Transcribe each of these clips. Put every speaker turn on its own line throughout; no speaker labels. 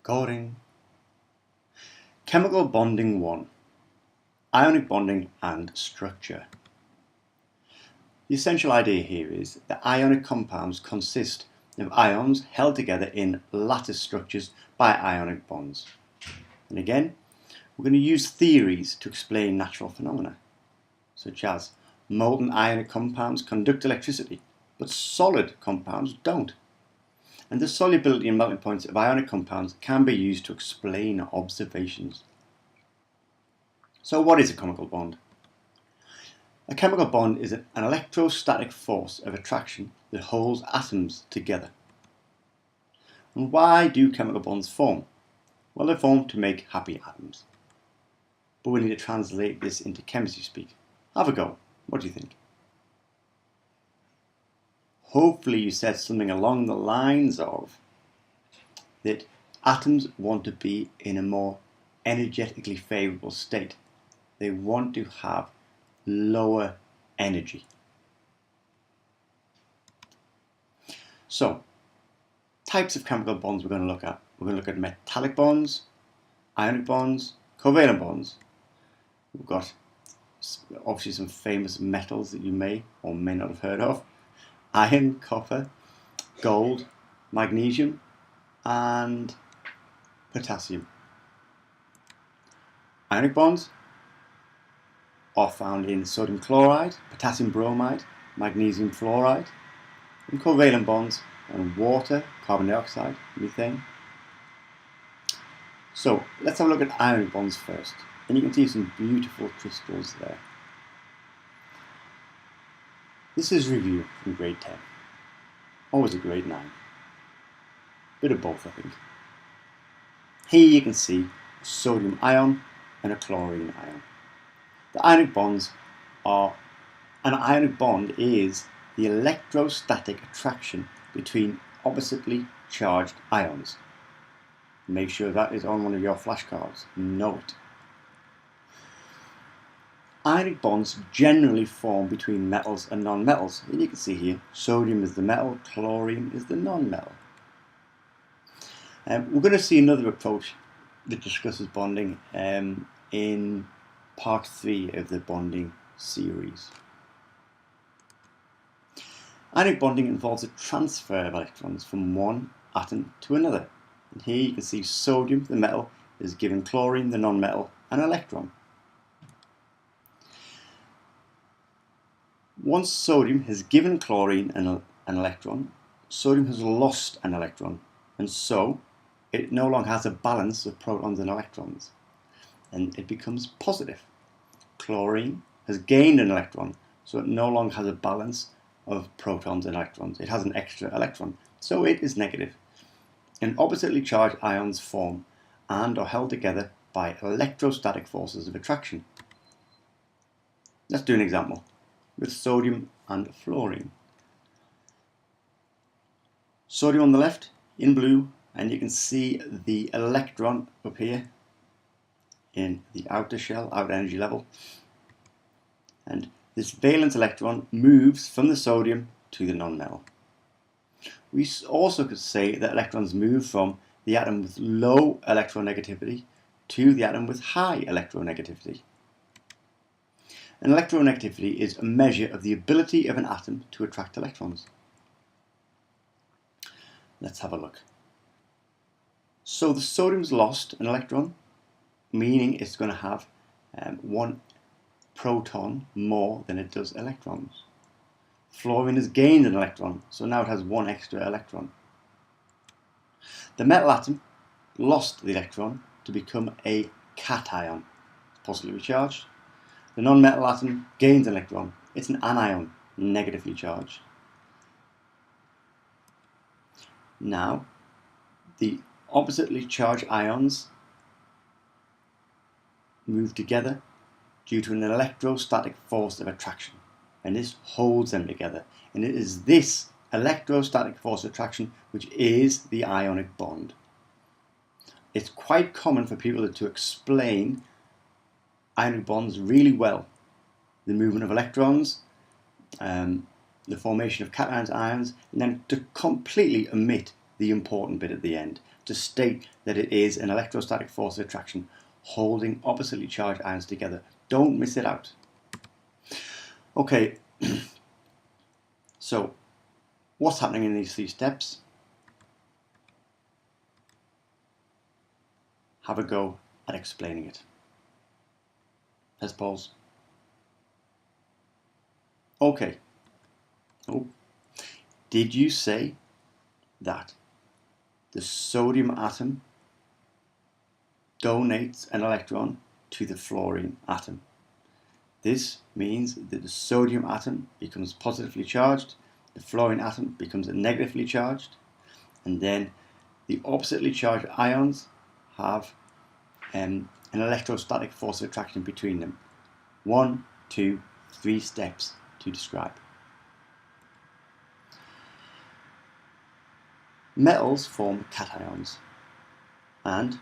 Recording. Chemical bonding 1. Ionic bonding and structure. The essential idea here is that ionic compounds consist of ions held together in lattice structures by ionic bonds. And again, we're going to use theories to explain natural phenomena, such as molten ionic compounds conduct electricity, but solid compounds don't. And the solubility and melting points of ionic compounds can be used to explain observations. So what is a chemical bond? A chemical bond is an electrostatic force of attraction that holds atoms together. And why do chemical bonds form? Well, they form to make happy atoms. But we need to translate this into chemistry speak. Have a go. What do you think? Hopefully you said something along the lines of that atoms want to be in a more energetically favourable state. They want to have lower energy. So, types of chemical bonds we're going to look at. We're going to look at metallic bonds, ionic bonds, covalent bonds. We've got obviously some famous metals that you may or may not have heard of. Iron, copper, gold, magnesium and potassium. Ionic bonds are found in sodium chloride, potassium bromide, magnesium fluoride, and covalent bonds on water, carbon dioxide, methane. So let's have a look at ionic bonds first, and you can see some beautiful crystals there. This is review from grade 10. Always a grade 9. Bit of both, I think. Here you can see a sodium ion and a chlorine ion. The ionic bonds are, an ionic bond is the electrostatic attraction between oppositely charged ions. Make sure that is on one of your flashcards. Know it. Ionic bonds generally form between metals and non-metals. And you can see here, sodium is the metal, chlorine is the non-metal. We're going to see another approach that discusses bonding in part 3 of the bonding series. Ionic bonding involves a transfer of electrons from one atom to another. And here you can see sodium, the metal, is giving chlorine, the non-metal, an electron. Once sodium has given chlorine an electron, sodium has lost an electron, and so it no longer has a balance of protons and electrons, and it becomes positive. Chlorine has gained an electron, so it no longer has a balance of protons and electrons. It has an extra electron, so it is negative. And oppositely charged ions form and are held together by electrostatic forces of attraction. Let's do an example with sodium and fluorine. Sodium on the left in blue, and you can see the electron up here in the outer shell, outer energy level. And this valence electron moves from the sodium to the non-metal. We also could say that electrons move from the atom with low electronegativity to the atom with high electronegativity. And electronegativity is a measure of the ability of an atom to attract electrons. Let's have a look. So the sodium's lost an electron, meaning it's going to have one proton more than it does electrons. Fluorine has gained an electron, so now it has one extra electron. The metal atom lost the electron to become a cation, positively charged. The non-metal atom gains an electron. It's an anion, negatively charged. Now, the oppositely charged ions move together due to an electrostatic force of attraction, and this holds them together. And it is this electrostatic force of attraction which is the ionic bond. It's quite common for people to explain ionic bonds really well. The movement of electrons, the formation of cations, ions, and then to completely omit the important bit at the end, to state that it is an electrostatic force of attraction holding oppositely charged ions together. Don't miss it out. Okay, so what's happening in these 3 steps? Have a go at explaining it. Let's pause. Okay. Oh. Did you say that the sodium atom donates an electron to the fluorine atom? This means that the sodium atom becomes positively charged, the fluorine atom becomes negatively charged, and then the oppositely charged ions have an electrostatic force of attraction between them. 1, 2, 3 steps to describe. Metals form cations, and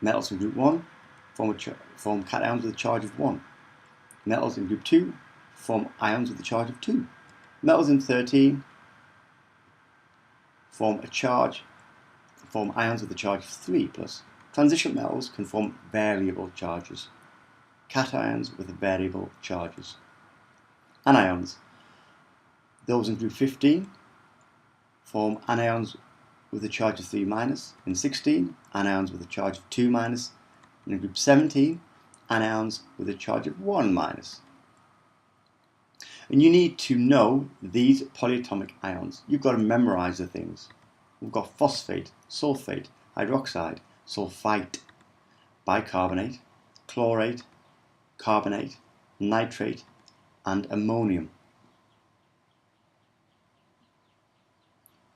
metals in group 1 form cations with a charge of 1. Metals in group 2 form ions with a charge of 2. Metals in 13 form ions with a charge of 3 plus. Transition metals can form variable charges, cations with variable charges. Anions, those in group 15 form anions with a charge of 3 minus. In 16, anions with a charge of 2 minus. And in group 17, anions with a charge of 1 minus. And you need to know these polyatomic ions. You've got to memorize the things. We've got phosphate, sulfate, hydroxide, sulfite, bicarbonate, chlorate, carbonate, nitrate, and ammonium.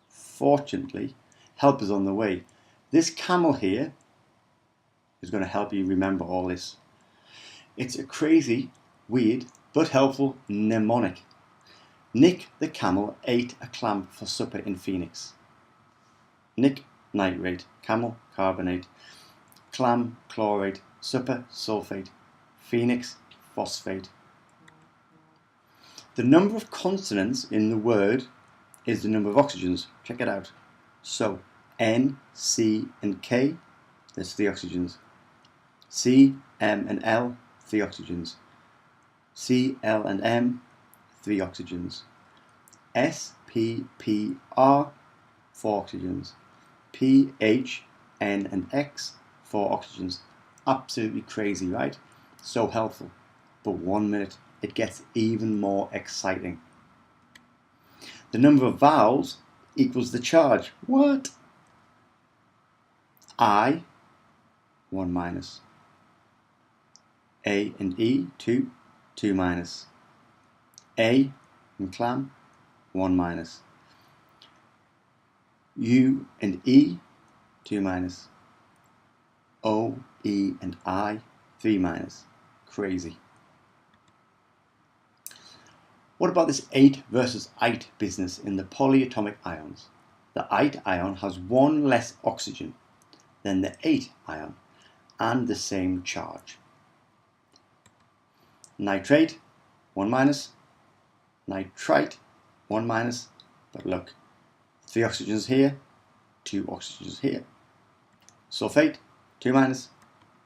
Fortunately, help is on the way. This camel here is going to help you remember all this. It's a crazy, weird, but helpful mnemonic. Nick the camel ate a clam for supper in Phoenix. Nick, nitrate, camel, carbonate, clam, chlorate, supper, sulfate, Phoenix, phosphate. The number of consonants in the word is the number of oxygens. Check it out. So, N, C, and K, there's 3 oxygens. C, M, and L, 3 oxygens. C, L, and M, 3 oxygens. S, P, P, R, 4 oxygens. P, H, N, and X, 4 oxygens. Absolutely crazy, right? So helpful. But 1 minute, it gets even more exciting. The number of vowels equals the charge. What? I, 1 minus. A and E, 2, 2 minus. A and clam, 1 minus. U and E, 2 minus. O, E, and I, 3 minus. Crazy. What about this 8 versus 8 business in the polyatomic ions? The 8 ion has 1 less oxygen than the 8 ion and the same charge. Nitrate, 1 minus. Nitrite, 1 minus. But look, 3 oxygens here, 2 oxygens here. Sulfate, 2 minus.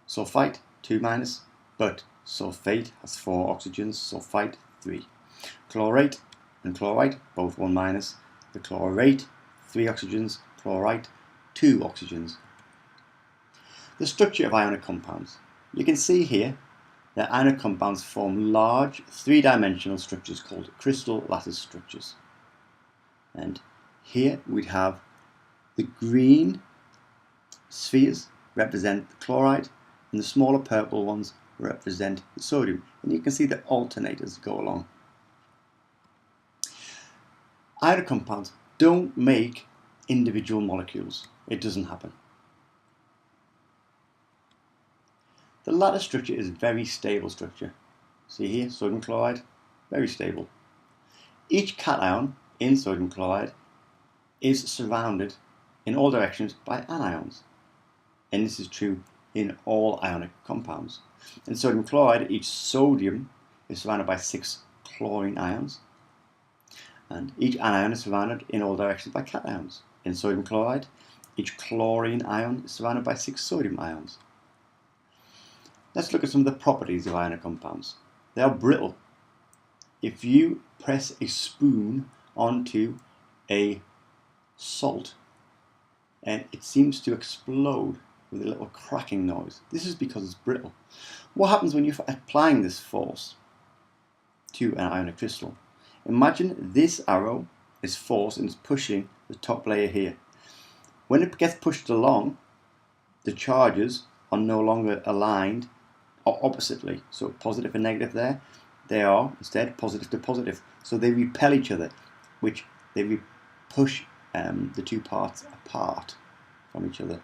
Sulfite, 2 minus. But sulfate has 4 oxygens, sulfite, 3. Chlorate and chlorite, both 1 minus. The chlorate, 3 oxygens. Chlorite, 2 oxygens. The structure of ionic compounds. You can see here that ionic compounds form large 3-dimensional structures called crystal lattice structures. And here we'd have the green spheres represent the chloride and the smaller purple ones represent the sodium. And you can see the alternators go along. Ionic compounds don't make individual molecules. It doesn't happen. The lattice structure is a very stable structure. See here, sodium chloride, very stable. Each cation in sodium chloride is surrounded in all directions by anions. And this is true in all ionic compounds. In sodium chloride, each sodium is surrounded by 6 chlorine ions. And each anion is surrounded in all directions by cations. in sodium chloride. Each chlorine ion is surrounded by 6 sodium ions. Let's look at some of the properties of ionic compounds. They are brittle. If you press a spoon onto a salt, and it seems to explode with a little cracking noise. This is because it's brittle. What happens when you're applying this force to an ionic crystal? Imagine this arrow is force and it's pushing the top layer here. When it gets pushed along, the charges are no longer aligned or oppositely. So positive and negative there, they are instead positive to positive. So they repel each other, which they push the two parts apart from each other.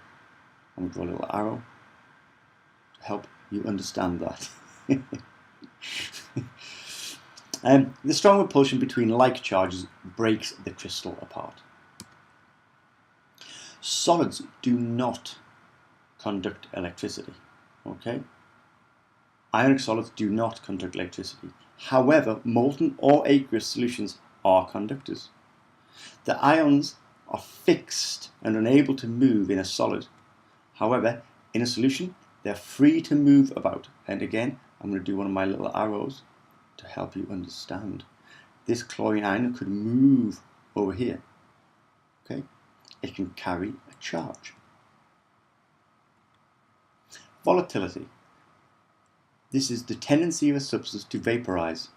I'm going to draw a little arrow to help you understand that. The strong repulsion between like charges breaks the crystal apart. Solids do not conduct electricity. Okay? Ionic solids do not conduct electricity. However, molten or aqueous solutions are conductors. The ions are fixed and unable to move in a solid. However, in a solution, they're free to move about. And again, I'm going to do one of my little arrows to help you understand. This chlorine ion could move over here. Okay? It can carry a charge. Volatility. This is the tendency of a substance to vaporize.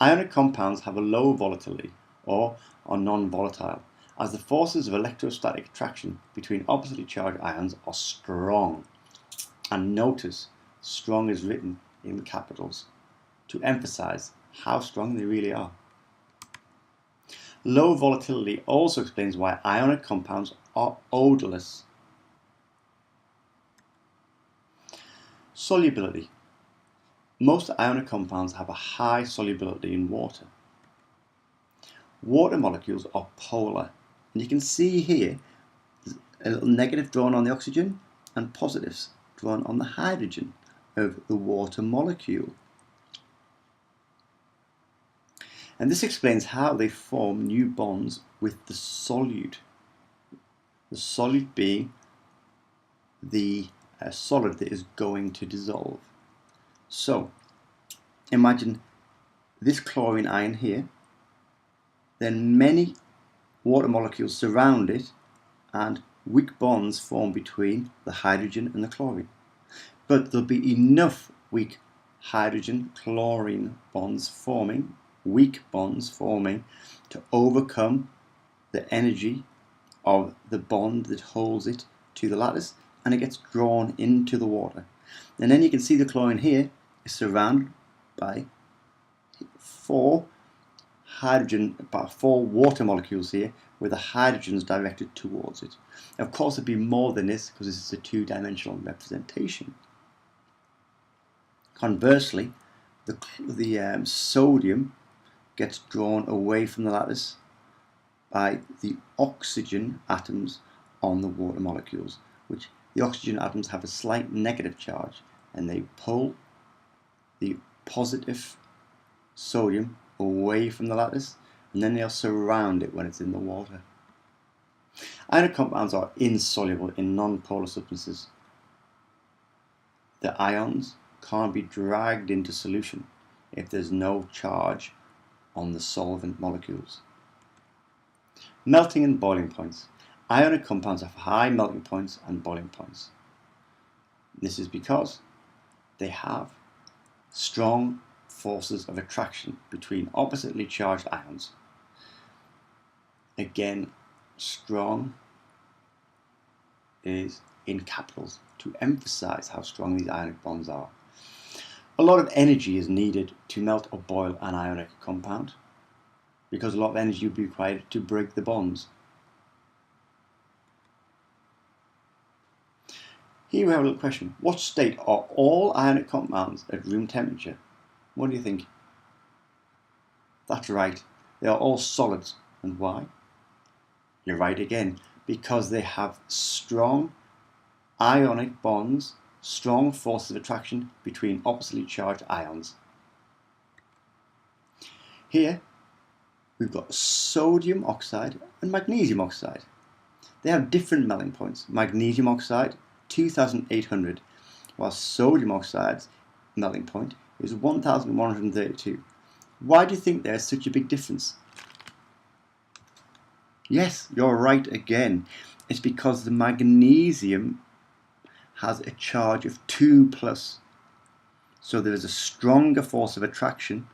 Ionic compounds have a low volatility, or are non-volatile, as the forces of electrostatic attraction between oppositely charged ions are strong. And notice, strong is written in capitals to emphasize how strong they really are. Low volatility also explains why ionic compounds are odorless. Solubility. Most ionic compounds have a high solubility in water. Water molecules are polar, and you can see here a little negative drawn on the oxygen and positives drawn on the hydrogen of the water molecule. And this explains how they form new bonds with the solute. The solute being the solid that is going to dissolve. So, imagine this chlorine ion here, then many water molecules surround it and weak bonds form between the hydrogen and the chlorine. But there'll be enough weak hydrogen-chlorine bonds forming, weak bonds forming, to overcome the energy of the bond that holds it to the lattice, and it gets drawn into the water. And then you can see the chlorine here is surrounded by four water molecules here, with the hydrogens directed towards it. Of course, it'd be more than this because this is a two-dimensional representation. Conversely, the sodium gets drawn away from the lattice by the oxygen atoms on the water molecules, which the oxygen atoms have a slight negative charge, and they pull the positive sodium away from the lattice, and then they'll surround it when it's in the water. Ionic compounds are insoluble in non-polar substances. The ions can't be dragged into solution if there's no charge on the solvent molecules. Melting and boiling points. Ionic compounds have high melting points and boiling points. This is because they have strong forces of attraction between oppositely charged ions. Again, strong is in capitals to emphasize how strong these ionic bonds are. A lot of energy is needed to melt or boil an ionic compound, because a lot of energy would be required to break the bonds. Here we have a little question. What state are all ionic compounds at room temperature? What do you think? That's right, they are all solids. And why? You're right again, because they have strong ionic bonds, strong forces of attraction between oppositely charged ions. Here we've got sodium oxide and magnesium oxide. They have different melting points. Magnesium oxide, 2,800, while sodium oxide's melting point is 1,132. Why do you think there's such a big difference? Yes, you're right again. It's because the magnesium has a charge of 2+. So there is a stronger force of attraction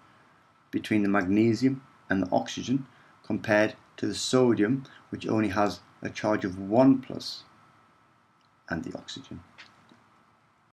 between the magnesium and the oxygen compared to the sodium, which only has a charge of 1+ and the oxygen.